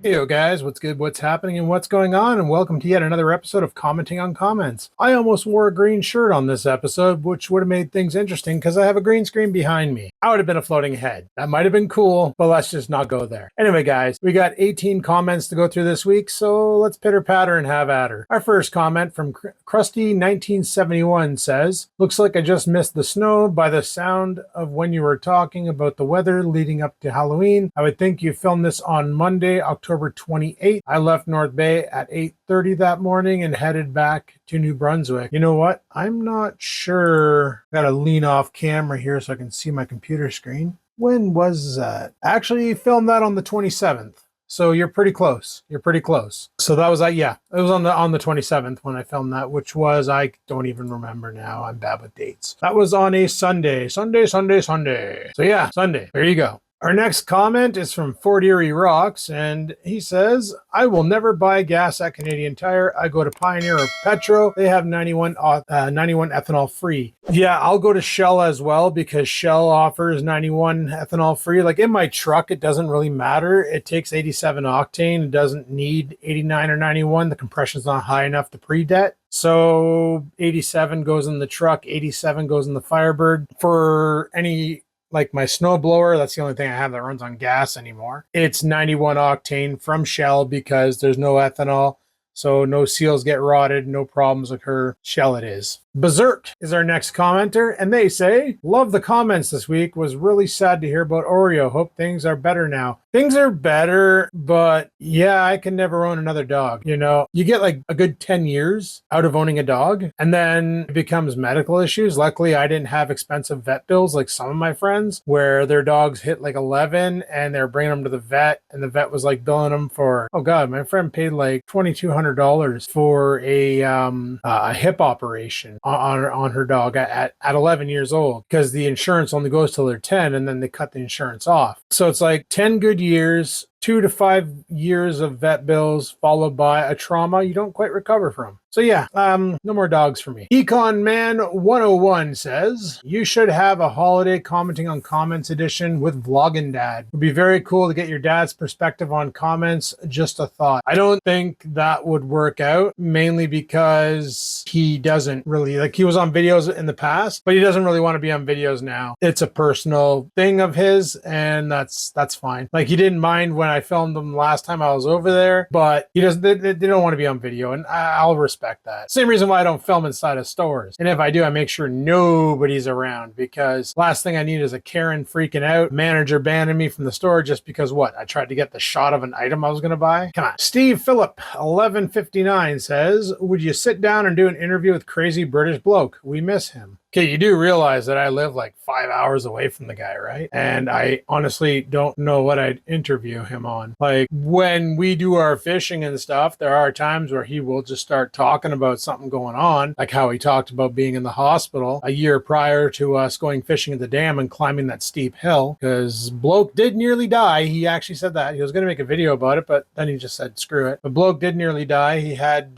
Heyo guys, what's good, what's happening, and what's going on, and welcome to yet another episode of Commenting on Comments. I almost wore a green shirt on this episode, which would have made things interesting because I have a green screen behind me. I would have been a floating head. That might have been cool, but let's just not go there. Anyway guys, we got 18 comments to go through this week, so let's pitter patter and have at her. Our first comment from Krusty1971 says, "Looks like I just missed the snow by the sound of when you were talking about the weather leading up to Halloween. I would think you filmed this on Monday, October 28th. I left North Bay at 8:30 that morning and headed back to New Brunswick." You know what? I'm not sure. Gotta lean off camera here so I can see my computer screen. When was that? I actually filmed that on the 27th. So you're pretty close. You're pretty close. So that was yeah, it was on the 27th when I filmed that, which was, I don't even remember now. I'm bad with dates. That was on a Sunday. So yeah, Sunday. There you go. Our next comment is from Fort Erie Rocks, and he says, "I will never buy gas at Canadian Tire. I go to Pioneer or Petro. They have 91 ethanol free." Yeah, I'll go to Shell as well because Shell offers 91 ethanol free. Like in my truck, it doesn't really matter. It takes 87 octane. It doesn't need 89 or 91. The compression's not high enough to pre-det. So 87 goes in the truck, 87 goes in the Firebird. For any, like my snowblower, that's the only thing I have that runs on gas anymore. It's 91 octane from Shell because there's no ethanol. So no seals get rotted, no problems occur. Shell it is. Berserk is our next commenter, and they say, "Love the comments this week. Was really sad to hear about Oreo. Hope things are better now." Things are better, but yeah, I can never own another dog. You know, you get like a good 10 years out of owning a dog, and then it becomes medical issues. Luckily, I didn't have expensive vet bills like some of my friends, where their dogs hit like 11 and they're bringing them to the vet, and the vet was like billing them for, oh God, my friend paid like $2,200 for a hip operation on her dog at 11 years old, because the insurance only goes till they're 10 and then they cut the insurance off. So it's like 10 good years, 2 to 5 years of vet bills followed by a trauma you don't quite recover from. So yeah, no more dogs for me. Econ Man 101 says, "You should have a holiday commenting on comments edition with Vloggin' Dad. It would be very cool to get your dad's perspective on comments. Just a thought." I don't think that would work out, mainly because he doesn't really, like, he was on videos in the past, but he doesn't really want to be on videos now. It's a personal thing of his, and that's fine. Like, he didn't mind when I filmed them last time I was over there, but he doesn't, they don't want to be on video, and I'll respect that. Same reason why I don't film inside of stores. And if I do, I make sure nobody's around, because last thing I need is a Karen freaking out, manager banning me from the store just because what? I tried to get the shot of an item I was going to buy. Come on. Steve Phillip 1159 says, "Would you sit down and do an interview with crazy British bloke? We miss him." Okay, you do realize that I live like 5 hours away from the guy, right? And I honestly don't know what I'd interview him on. Like, when we do our fishing and stuff, there are times where he will just start talking about something going on, like how he talked about being in the hospital a year prior to us going fishing at the dam and climbing that steep hill, because bloke did nearly die. He actually said that. He was going to make a video about it, but then he just said, screw it. But bloke did nearly die. He had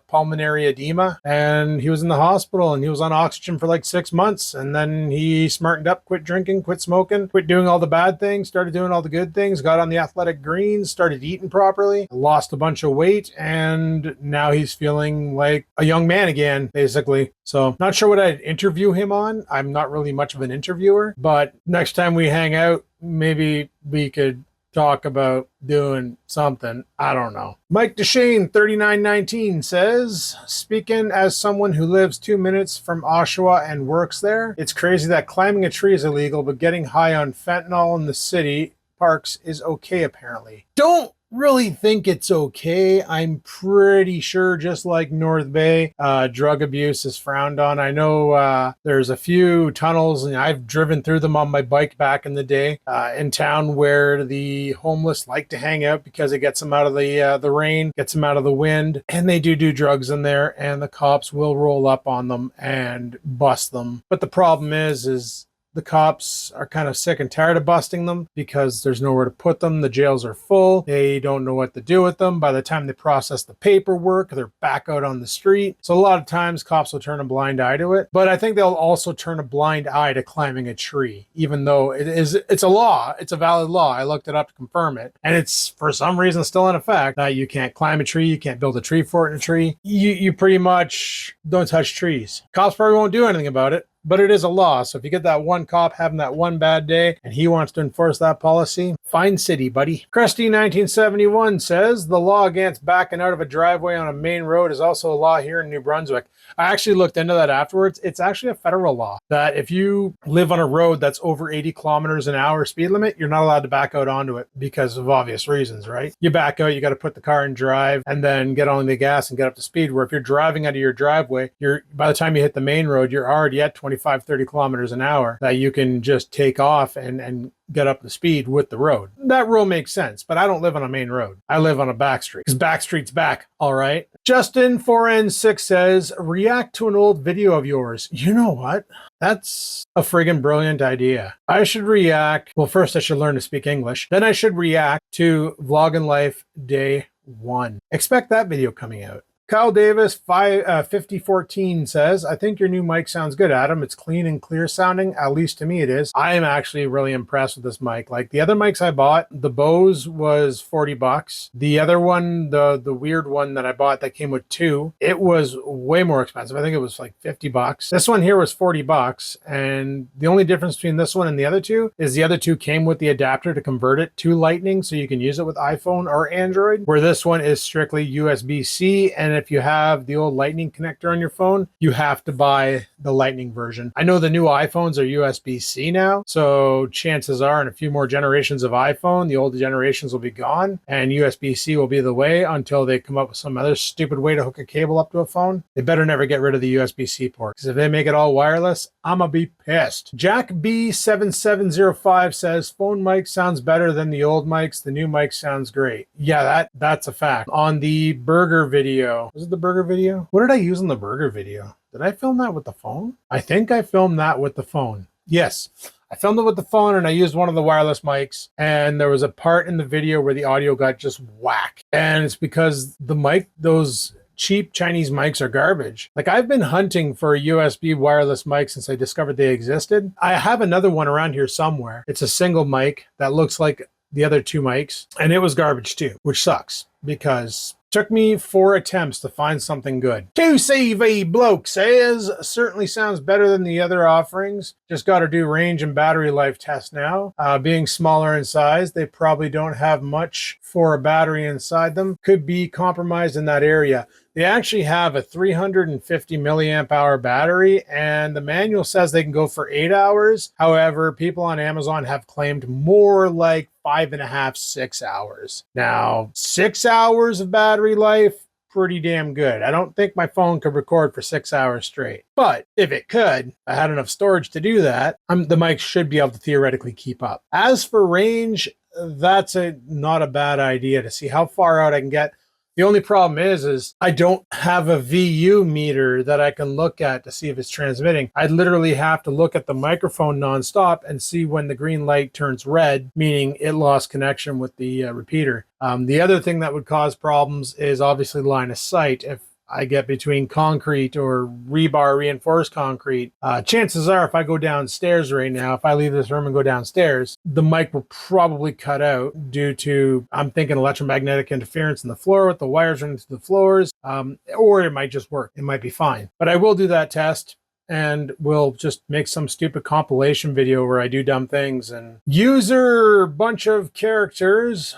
pulmonary edema, and he was in the hospital, and he was on oxygen for like 6 months, and then he smartened up, quit drinking, quit smoking, quit doing all the bad things, started doing all the good things, got on the athletic greens, started eating properly, lost a bunch of weight, and now he's feeling like a young man again, basically. So not sure what I'd interview him on. I'm not really much of an interviewer, but next time we hang out, maybe we could talk about doing something. I don't know. Mike Deshane 3919 says, "Speaking as someone who lives 2 minutes from Oshawa and works there, it's crazy that climbing a tree is illegal, but getting high on fentanyl in the city parks is okay apparently." Don't really think it's okay. I'm pretty sure, just like North Bay, drug abuse is frowned on. I know there's a few tunnels, and I've driven through them on my bike back in the day in town, where the homeless like to hang out because it gets them out of the rain, gets them out of the wind, and they do drugs in there, and the cops will roll up on them and bust them. But the problem is the cops are kind of sick and tired of busting them because there's nowhere to put them. The jails are full. They don't know what to do with them. By the time they process the paperwork, they're back out on the street. So a lot of times cops will turn a blind eye to it. But I think they'll also turn a blind eye to climbing a tree, even though it's a law. It's a valid law. I looked it up to confirm it. And it's for some reason still in effect that you can't climb a tree. You can't build a tree fort in a tree. You pretty much don't touch trees. Cops probably won't do anything about it, but it is a law. So if you get that one cop having that one bad day and he wants to enforce that policy, fine city, buddy. Krusty 1971 says the law against backing out of a driveway on a main road is also a law here in New Brunswick. I actually looked into that afterwards. It's actually a federal law that if you live on a road that's over 80 kilometers an hour speed limit, you're not allowed to back out onto it because of obvious reasons, right? You back out, you got to put the car in drive and then get on the gas and get up to speed. Where if you're driving out of your driveway, by the time you hit the main road, you're already at 25, 30 kilometers an hour that you can just take off and get up to speed with the road. That rule makes sense, but I don't live on a main road. I live on a back street because back street's back. All right. Justin 4N6 says, react to an old video of yours. You know what? That's a friggin' brilliant idea. I should react. Well, first I should learn to speak English. Then I should react to Vlogging Life Day 1. Expect that video coming out. Kyle Davis 5014 says, I think your new mic sounds good, Adam. It's clean and clear sounding. At least to me it is. I am actually really impressed with this mic. Like the other mics I bought, the Bose was $40. The other one, the weird one that I bought that came with two, it was way more expensive. I think it was like $50. This one here was $40. And the only difference between this one and the other two is the other two came with the adapter to convert it to Lightning so you can use it with iPhone or Android, where this one is strictly USB-C. And if you have the old Lightning connector on your phone, you have to buy the Lightning version. I know the new iPhones are USB-C now, so chances are in a few more generations of iPhone, the older generations will be gone, and USB-C will be the way until they come up with some other stupid way to hook a cable up to a phone. They better never get rid of the USB-C port, because if they make it all wireless, I'm gonna be pissed. Jack B7705 says, phone mic sounds better than the old mics. The new mic sounds great. Yeah, that's a fact. On the burger video, was it the burger video? What did I use in the burger video? Did I film that with the phone? I think I filmed that with the phone. Yes, I filmed it with the phone and I used one of the wireless mics. And there was a part in the video where the audio got just whack. And it's because the mic, those cheap Chinese mics are garbage. Like I've been hunting for a USB wireless mic since I discovered they existed. I have another one around here somewhere. It's a single mic that looks like the other two mics. And it was garbage too, which sucks because took me 4 attempts to find something good. 2CV Bloke says, certainly sounds better than the other offerings. Just got to do range and battery life tests now. Being smaller in size, they probably don't have much for a battery inside them. Could be compromised in that area. They actually have a 350 milliamp hour battery, and the manual says they can go for 8 hours. However, people on Amazon have claimed more like 5.5, 6 hours. Now, 6 hours of battery life, pretty damn good. I don't think my phone could record for 6 hours straight. But if it could, I had enough storage to do that, the mic should be able to theoretically keep up. As for range, that's not a bad idea to see how far out I can get. The only problem is I don't have a VU meter that I can look at to see if it's transmitting. I'd literally have to look at the microphone nonstop and see when the green light turns red, meaning it lost connection with the repeater. The other thing that would cause problems is obviously line of sight. If I get between concrete or rebar reinforced concrete, chances are if I go downstairs right now, if I leave this room and go downstairs, the mic will probably cut out due to, I'm thinking, electromagnetic interference in the floor with the wires running through the floors, or it might just work. It might be fine. But I will do that test and we'll just make some stupid compilation video where I do dumb things. And user bunch of characters,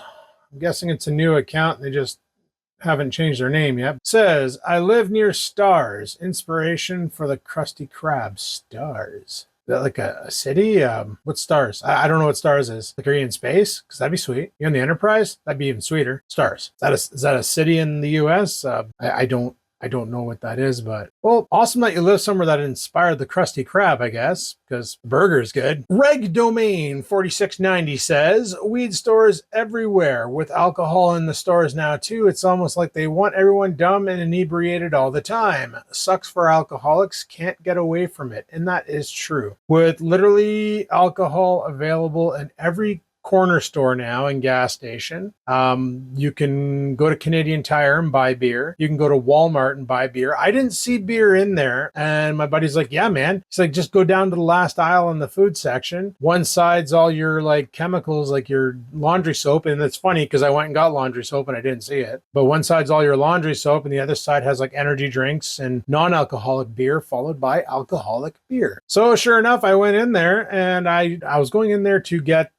I'm guessing it's a new account and they just haven't changed their name yet, says, I live near stars. Inspiration for the Krusty Krab. Stars. Is that like a city? What stars? I don't know what stars is. Like, are you in space? Because that'd be sweet. You're in the Enterprise? That'd be even sweeter. Stars. Is that a city in the US? I don't I don't know what that is, but well, awesome that you live somewhere that inspired the Krusty Krab, I guess, because burger is good. Reg Domain 4690 says, weed stores everywhere with alcohol in the stores now too. It's almost like they want everyone dumb and inebriated all the time. Sucks for alcoholics, can't get away from it. And that is true. With literally alcohol available in every corner store now and gas station. You can go to Canadian Tire and buy beer. You can go to Walmart and buy beer. I didn't see beer in there. And my buddy's like, yeah, man. He's like, just go down to the last aisle in the food section. One side's all your like chemicals, like your laundry soap. And it's funny because I went and got laundry soap and I didn't see it. But one side's all your laundry soap and the other side has like energy drinks and non-alcoholic beer followed by alcoholic beer. So sure enough, I went in there and I was going in there to get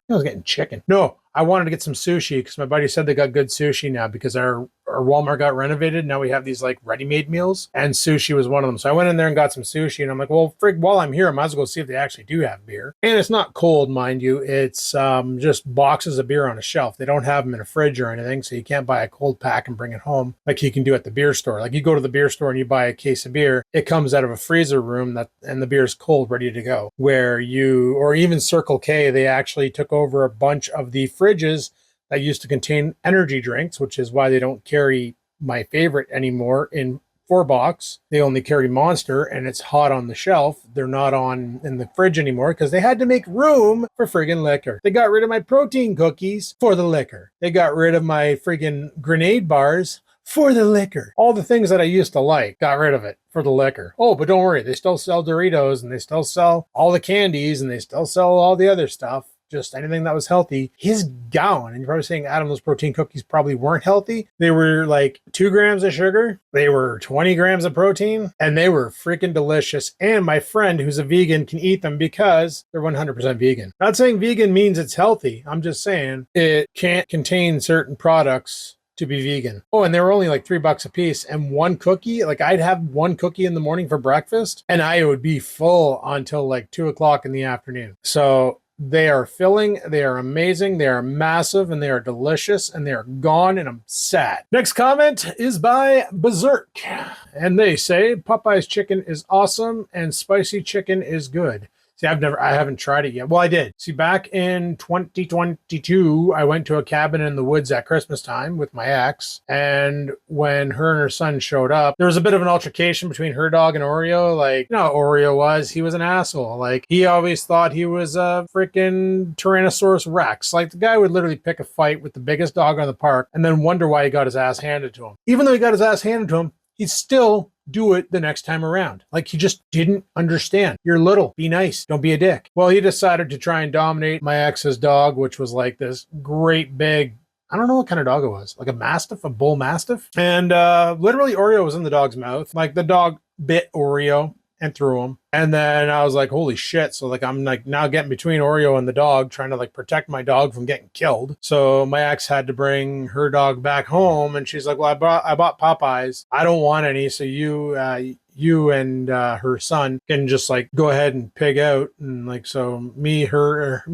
I was getting chicken. No, I wanted to get some sushi because my buddy said they got good sushi now because our Walmart got renovated. Now we have these like ready-made meals and sushi was one of them. So I went in there and got some sushi and I'm like, well, frig, while I'm here, I might as well see if they actually do have beer. And it's not cold, mind you. It's just boxes of beer on a shelf. They don't have them in a fridge or anything. So you can't buy a cold pack and bring it home like you can do at the beer store. Like you go to the beer store and you buy a case of beer. It comes out of a freezer room and the beer is cold, ready to go. Or even Circle K, they actually took over a bunch of the fridges that used to contain energy drinks, which is why they don't carry my favorite anymore in 4-box. They only carry Monster and it's hot on the shelf. They're not in the fridge anymore because they had to make room for friggin' liquor. They got rid of my protein cookies for the liquor. They got rid of my friggin' grenade bars for the liquor. All the things that I used to like, got rid of it for the liquor. Oh, but don't worry, they still sell Doritos and they still sell all the candies and they still sell all the other stuff. Just anything that was healthy is gone. And you're probably saying, Adam, those protein cookies probably weren't healthy. They were like 2 grams of sugar. They were 20 grams of protein and they were freaking delicious. And my friend who's a vegan can eat them because they're 100% vegan. Not saying vegan means it's healthy. I'm just saying it can't contain certain products to be vegan. Oh, and they were only like $3 a piece. And one cookie, like I'd have one cookie in the morning for breakfast and I would be full until like 2 o'clock in the afternoon. So they are filling, they are amazing, they are massive, and they are delicious, and they are gone, and I'm sad. Next comment is by Berserk, and they say, Popeye's chicken is awesome, and spicy chicken is good. See, I haven't tried it yet. Well, I did. See, back in 2022, I went to a cabin in the woods at Christmas time with my ex. And when her and her son showed up, there was a bit of an altercation between her dog and Oreo. Like, you know how Oreo was? He was an asshole. Like, he always thought he was a freaking Tyrannosaurus Rex. Like, the guy would literally pick a fight with the biggest dog on the park and then wonder why he got his ass handed to him. Even though he got his ass handed to him, he'd still do it the next time around. Like he just didn't understand. You're little, be nice, don't be a dick. Well, he decided to try and dominate my ex's dog, which was like this great big, I don't know what kind of dog it was, like a mastiff, a bull mastiff. And literally Oreo was in the dog's mouth. Like the dog bit Oreo and threw him. And then I was like, holy shit. So like, I'm like now getting between Oreo and the dog, trying to like protect my dog from getting killed. So my ex had to bring her dog back home. And she's like, well, I bought Popeyes. I don't want any. So you and her son can just like go ahead and pig out. And like, so her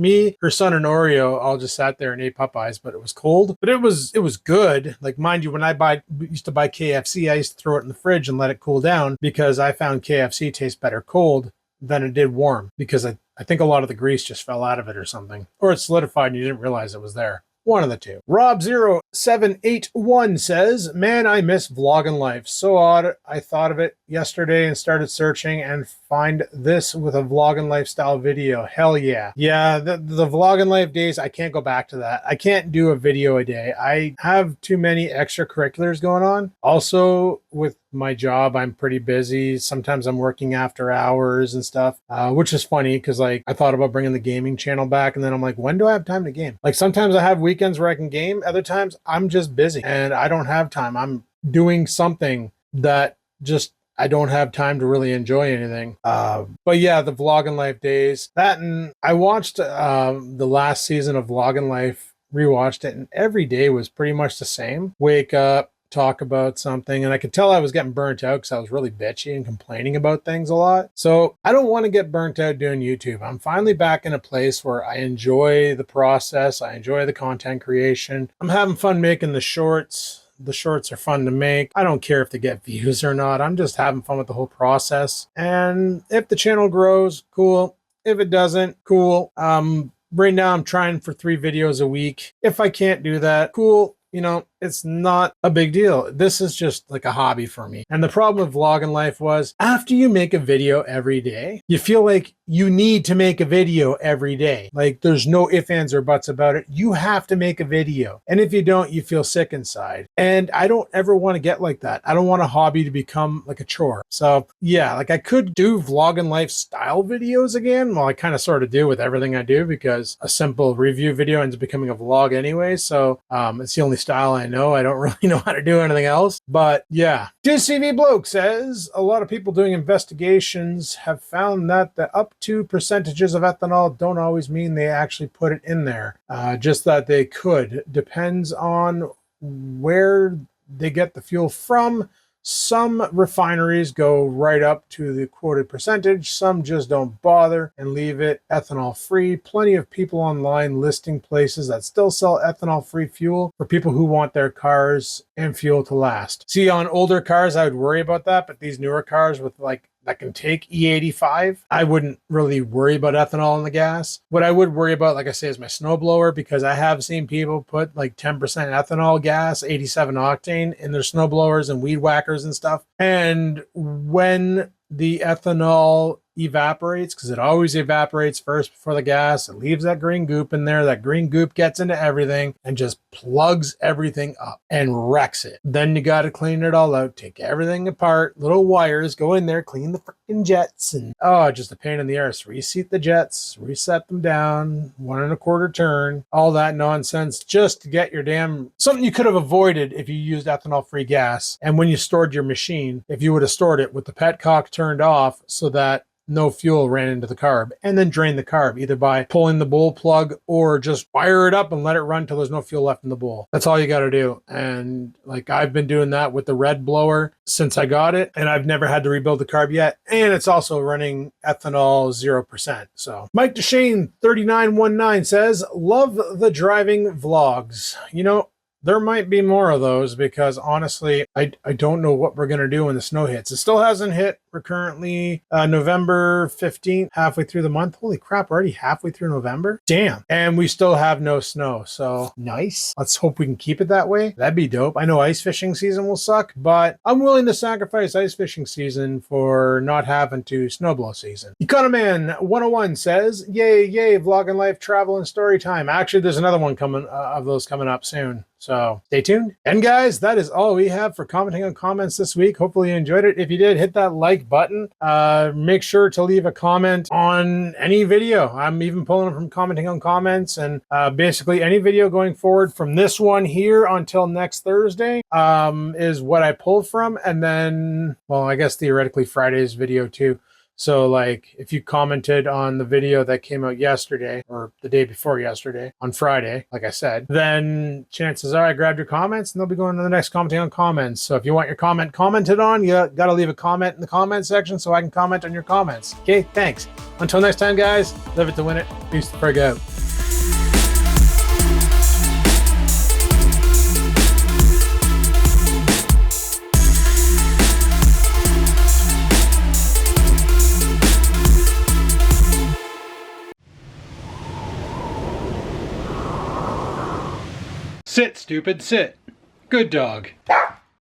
son and Oreo all just sat there and ate Popeyes, but it was cold, but it was good. Like, mind you, when I used to buy KFC, I used to throw it in the fridge and let it cool down because I found KFC tastes better cold than it did warm because I think a lot of the grease just fell out of it or something, or it solidified and you didn't realize it was there. One of the two. Rob0781 says, man, I miss vlogging life. So odd. I thought of it yesterday and started searching and find this with a vlogging lifestyle video. Hell yeah. Yeah, the vlogging life days, I can't go back to that. I can't do a video a day. I have too many extracurriculars going on. Also, with my job, I'm pretty busy. Sometimes I'm working after hours and stuff, which is funny because like I thought about bringing the gaming channel back and then I'm like, when do I have time to game? Like sometimes I have weekends where I can game. Other times I'm just busy and I don't have time. I'm doing something that just I don't have time to really enjoy anything. But yeah, the Vlogging Life days. That and I watched the last season of Vlogging Life, rewatched it, and every day was pretty much the same. Wake up, talk about something, and I could tell I was getting burnt out because I was really bitchy and complaining about things a lot. So I don't want to get burnt out doing YouTube. I'm finally back in a place where I enjoy the process. I enjoy the content creation. I'm having fun making the shorts. The shorts are fun to make. I don't care if they get views or not. I'm just having fun with the whole process. And if the channel grows, cool. If it doesn't, cool. Right now I'm trying for 3 videos a week. If I can't do that, cool. You know, it's not a big deal. This is just like a hobby for me. And the problem with vlogging life was after you make a video every day, you feel like you need to make a video every day. Like there's no ifs, ands, or buts about it. You have to make a video. And if you don't, you feel sick inside. And I don't ever want to get like that. I don't want a hobby to become like a chore. So yeah, like I could do vlogging lifestyle videos again. Well, I kind of sort of do with everything I do because a simple review video ends up becoming a vlog anyway. So it's the only style I know. I don't really know how to do anything else. But yeah. JCV Bloke says a lot of people doing investigations have found that the up to percentages of ethanol don't always mean they actually put it in there. Just that they could. Depends on where they get the fuel from. Some refineries go right up to the quoted percentage. Some just don't bother and leave it ethanol free. Plenty of people online listing places that still sell ethanol free fuel for people who want their cars and fuel to last. See, on older cars, I would worry about that, but these newer cars with like that can take E85, I wouldn't really worry about ethanol in the gas. What I would worry about, like I say, is my snowblower, because I have seen people put like 10% ethanol gas, 87 octane in their snowblowers and weed whackers and stuff. And when the ethanol evaporates, because it always evaporates first before the gas, it leaves that green goop in there. That green goop gets into everything and just plugs everything up and wrecks it. Then you got to clean it all out, take everything apart, little wires, go in there, clean the freaking jets, and just a pain in the arse. Reseat the jets, reset them down, 1 1/4 turn, all that nonsense, just to get your damn, something you could have avoided if you used ethanol free gas. And when you stored your machine, if you would have stored it with the petcock turned off so that no fuel ran into the carb, and then drain the carb either by pulling the bowl plug or just fire it up and let it run till there's no fuel left in the bowl. That's all you got to do. And like I've been doing that with the red blower since I got it, and I've never had to rebuild the carb yet. And it's also running ethanol 0%. So Mike DeShane 3919 says, love the driving vlogs. You know, there might be more of those because honestly, I don't know what we're going to do when the snow hits. It still hasn't hit. We're currently November 15th, halfway through the month. Holy crap, already halfway through November? Damn. And we still have no snow. So nice. Let's hope we can keep it that way. That'd be dope. I know ice fishing season will suck, but I'm willing to sacrifice ice fishing season for not having to snowblow season. Economan 101 says, yay, yay, vlogging life, travel, and story time. Actually, there's another one coming of those coming up soon. So stay tuned. And guys, that is all we have for commenting on comments this week. Hopefully you enjoyed it. If you did, hit that like button. Make sure to leave a comment on any video. I'm even pulling them from commenting on comments, and basically any video going forward from this one here until next Thursday is what I pulled from. And then, well, I guess theoretically Friday's video too. So like if you commented on the video that came out yesterday or the day before yesterday on Friday, like I said, then chances are I grabbed your comments and they'll be going to the next commenting on comments. So if you want your comment commented on, you got to leave a comment in the comment section so I can comment on your comments. Okay, thanks. Until next time, guys, live it to win it. Peace the frig out. Sit, stupid, sit. Good dog.